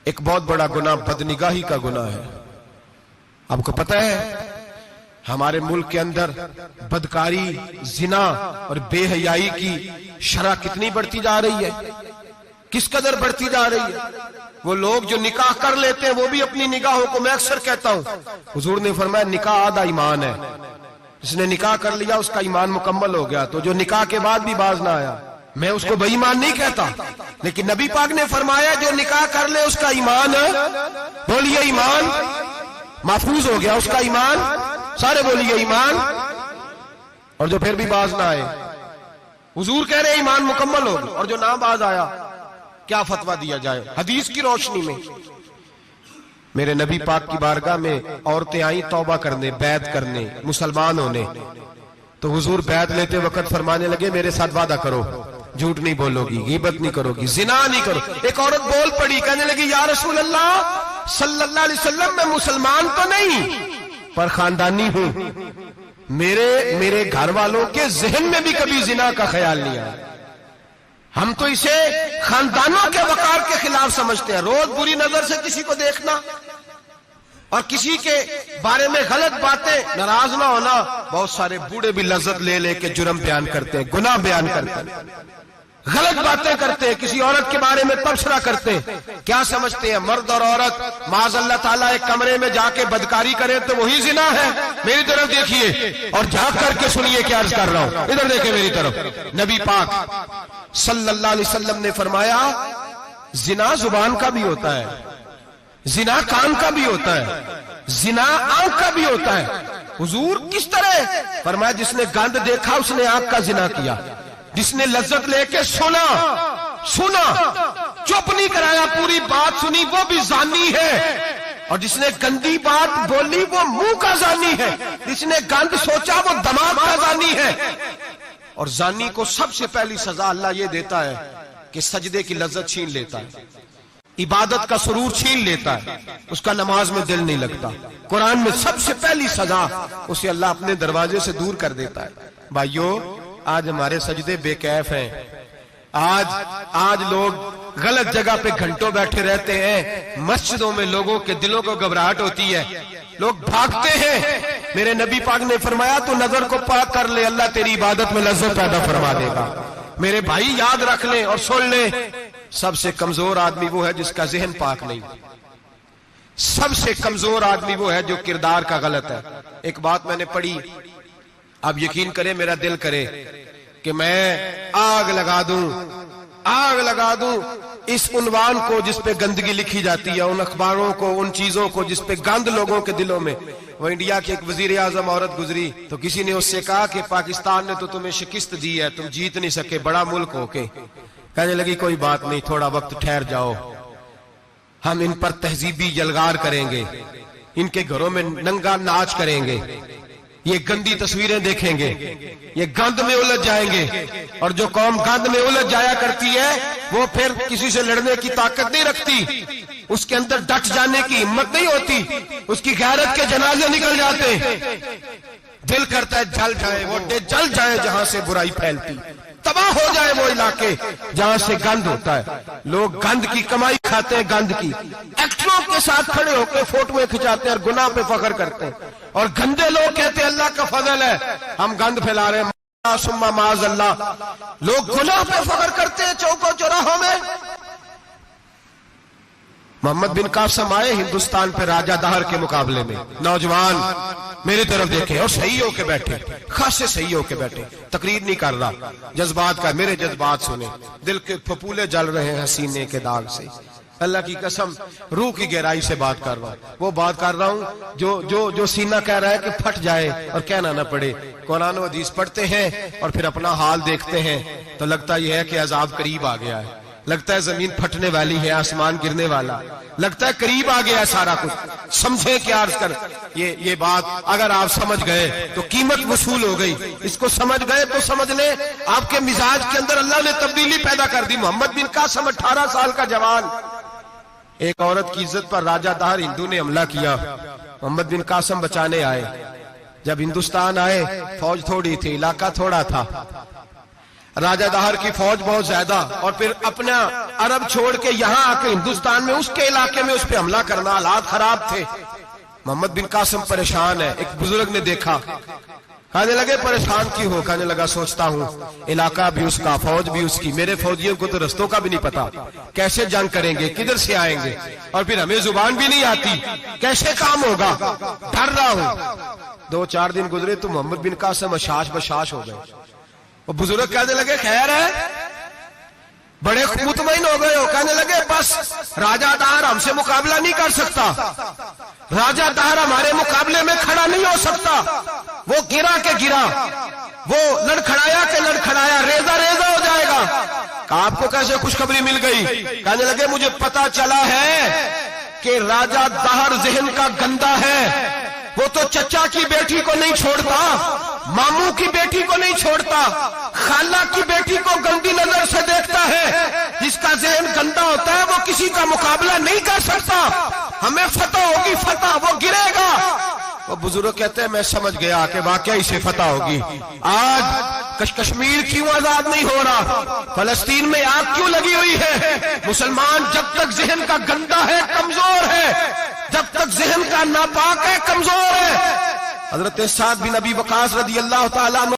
ایک بہت بڑا گناہ بدنگاہی کا گناہ ہے. آپ کو پتہ ہے ہمارے ملک کے اندر بدکاری، زنا اور بے حیائی کی شرح کتنی بڑھتی جا رہی ہے، کس قدر بڑھتی جا رہی ہے. وہ لوگ جو نکاح کر لیتے ہیں وہ بھی اپنی نگاہوں کو، میں اکثر کہتا ہوں، حضور نے فرمایا نکاح آدھا ایمان ہے. جس نے نکاح کر لیا اس کا ایمان مکمل ہو گیا. تو جو نکاح کے بعد بھی باز نہ آیا، میں اس کو بے ایمان نہیں کہتا، لیکن نبی پاک نے فرمایا جو نکاح کر لے اس کا ایمان، بولیے ایمان محفوظ ہو گیا، اس کا ایمان، سارے بولیے ایمان. اور جو پھر بھی باز نہ آئے، حضور کہہ رہے ایمان مکمل ہو گیا. اور جو نہ باز آیا کیا فتویٰ دیا جائے حدیث کی روشنی میں؟ میرے نبی پاک کی بارگاہ میں عورتیں آئیں توبہ کرنے، بیعت کرنے، مسلمان ہونے. تو حضور بیعت لیتے وقت فرمانے لگے میرے ساتھ وعدہ کرو، جھوٹ نہیں بولو گی، غیبت نہیں کرو گی، زنا نہیں کرو. ایک عورت بول پڑی، کہنے لگی یا رسول اللہ صلی اللہ علیہ وسلم میں مسلمان تو نہیں پر خاندانی ہوں، میرے گھر والوں کے ذہن میں بھی کبھی زنا کا خیال نہیں آیا. ہم تو اسے خاندانوں کے وقار کے خلاف سمجھتے ہیں. روز بری نظر سے کسی کو دیکھنا اور کسی کے بارے میں غلط باتیں، ناراض نہ ہونا. بہت سارے بوڑھے بھی لذت لے لے کے جرم بیان کرتے ہیں، گناہ بیان کرتے ہیں، غلط باتیں کرتے ہیں، کسی عورت کے بارے میں تبصرہ کرتے ہیں. کیا سمجھتے ہیں مرد اور عورت معاذ اللہ تعالیٰ ایک کمرے میں جا کے بدکاری کریں تو وہی زنا ہے؟ میری طرف دیکھیے اور جھانک کر کے سنیے کیا عرض کر رہا ہوں، ادھر دیکھیں میری طرف. نبی پاک صلی اللہ علیہ وسلم نے فرمایا زنا زبان کا بھی ہوتا ہے، زنا کان کا بھی ہوتا ہے، زنا آنکھ کا بھی ہوتا ہے. حضور کس طرح؟ فرمایا جس نے گند دیکھا اس نے آنکھ کا زنا کیا، جس نے لذت لے کے سنا چپ نہیں کرایا، پوری بات سنی، وہ بھی زانی ہے. اور جس نے گندی بات بولی وہ منہ کا زانی ہے، جس نے گند سوچا وہ دماغ کا زانی ہے. اور زانی کو سب سے پہلی سزا اللہ یہ دیتا ہے کہ سجدے کی لذت چھین لیتا ہے، عبادت کا سرور چھین لیتا ہے، اس کا نماز میں دل نہیں لگتا. قرآن میں سب سے پہلی سزا اسے اللہ اپنے دروازے سے دور کر دیتا ہے. بھائیو آج ہمارے سجدے بے کیف ہیں، آج لوگ غلط جگہ پہ گھنٹوں بیٹھے رہتے ہیں. مسجدوں میں لوگوں کے دلوں کو گھبراہٹ ہوتی ہے، لوگ بھاگتے ہیں. میرے نبی پاک نے فرمایا تو نظر کو پاک کر لے، اللہ تیری عبادت میں لذت پیدا فرما دے گا. میرے بھائی یاد رکھ لیں اور سن لیں، سب سے کمزور آدمی وہ ہے جس کا ذہن پاک نہیں. سب سے کمزور آدمی وہ ہے جو کردار کا غلط ہے. ایک بات میں نے پڑھی، اب یقین کریں میرا دل کرے کہ میں آگ لگا دوں اس عنوان کو جس پہ گندگی لکھی جاتی ہے، ان اخباروں کو، ان چیزوں کو جس پہ گند لوگوں کے دلوں میں. وہ انڈیا کی ایک وزیر اعظم عورت گزری تو کسی نے اس سے کہا کہ پاکستان نے تو تمہیں شکست دی ہے، تم جیت نہیں سکے بڑا ملک ہو کے. کہنے لگی کوئی بات نہیں، تھوڑا وقت ٹھہر جاؤ، ہم ان پر تہذیبی یلغار کریں گے، ان کے گھروں میں ننگا ناچ کریں گے، یہ گندی تصویریں دیکھیں گے، یہ گند میں الجھ جائیں گے. اور جو قوم گند میں الجھ جایا کرتی ہے وہ پھر کسی سے لڑنے کی طاقت نہیں رکھتی، اس کے اندر ڈٹ جانے کی ہمت نہیں ہوتی، اس کی غیرت کے جنازے نکل جاتے. دل کرتا ہے جل جائے وہ جل جائے جہاں سے برائی پھیلتی، تباہ ہو جائے وہ علاقے جہاں سے گند ہوتا ہے. لوگ گند کی کمائی کھاتے ہیں، گند کی ایکٹروں کے ساتھ کھڑے ہو کے فوٹویں کھچاتے ہیں اور گناہ پہ فخر کرتے ہیں. اور گندے لوگ کہتے ہیں اللہ کا فضل ہے ہم گند پھیلا رہے ہیں، ثم معاذ اللہ. لوگ گناہ پہ فخر کرتے ہیں چوکوں چوراہوں میں. محمد بن قاسم آئے ہندوستان پہ راجہ دہر کے مقابلے میں، نوجوان میری طرف دیکھیں اور صحیح ہو کے بیٹھے، خاصے صحیح ہو کے بیٹھے، تقریر نہیں کر رہا، جذبات کا، میرے جذبات سنیں، دل کے پھپولے جل رہے ہیں حسینے کے داغ سے. اللہ کی قسم روح کی گہرائی سے بات کر رہا ہوں، وہ بات کر رہا ہوں جو سینہ کہہ رہا ہے کہ پھٹ جائے اور کہنا نہ پڑے. قرآن و حدیث پڑھتے ہیں اور پھر اپنا حال دیکھتے ہیں تو لگتا یہ ہے کہ عذاب قریب آ گیا ہے، لگتا ہے زمین پھٹنے والی ہے، آسمان گرنے والا، لگتا ہے قریب آ گیا سارا کچھ. سمجھیں کیا عرض کر یہ بات اگر آپ سمجھ گئے تو قیمت وصول ہو گئی. اس کو سمجھ گئے تو سمجھ لیں آپ کے مزاج کے اندر اللہ نے تبدیلی پیدا کر دی. محمد بن قاسم 18 سال کا جوان، ایک عورت کی عزت پر راجہ دہر ہندو نے حملہ کیا، محمد بن قاسم بچانے آئے. جب ہندوستان آئے فوج تھوڑی تھی، علاقہ تھوڑا تھا، راجہ دہر کی فوج بہت زیادہ، اور پھر اپنا عرب چھوڑ کے یہاں آ کے ہندوستان میں اس کے علاقے میں اس پہ حملہ کرنا، حالات خراب تھے۔ محمد بن قاسم پریشان ہے۔ ایک بزرگ نے دیکھا، کہنے لگے پریشان کی ہو؟ کہنے لگا سوچتا ہوں علاقہ بھی اس کا، فوج بھی اس کی، میرے فوجیوں کو تو رستوں کا بھی نہیں پتا، کیسے جنگ کریں گے، کدھر سے آئیں گے، اور پھر ہمیں زبان بھی نہیں آتی، کیسے کام ہوگا، ڈر رہا ہوں۔ 2-4 دن گزرے تو محمد بن قاسم اشاش بشاش ہو گئے۔ وہ بزرگ کہنے لگے خیر ہے، بڑے مطمئن ہو گئے ہو؟ کہنے لگے بس راجہ دہر ہم سے مقابلہ نہیں کر سکتا، راجہ دہر ہمارے مقابلے میں کھڑا نہیں ہو سکتا، وہ گرا کے گرا، وہ لڑکھڑایا کے لڑکھڑایا، ریزہ ریزہ ہو جائے گا۔ آپ کو کیسے خوشخبری مل گئی؟ کہنے لگے مجھے پتا چلا ہے کہ راجہ دہر ذہن کا گندا ہے، وہ تو چچا کی بیٹی کو نہیں چھوڑتا، ماموں کی بیٹی کو نہیں چھوڑتا، خالہ کی بیٹی کو گندی نظر سے دیکھتا ہے۔ جس کا ذہن گندا ہوتا ہے وہ کسی کا مقابلہ نہیں کر سکتا، ہمیں فتح ہوگی، فتح، وہ گرے گا۔ وہ بزرگ کہتے ہیں میں سمجھ گیا کہ واقعی سے فتح ہوگی۔ آج کشمیر کیوں آزاد نہیں ہو رہا، فلسطین میں آگ کیوں لگی ہوئی ہے؟ مسلمان جب تک ذہن کا گندا ہے کمزور ہے، جب تک ذہن کا ناپاک ہے کمزور ہے۔ حضرت سعد بن ابی وقاص رضی اللہ تعالیٰ عنہ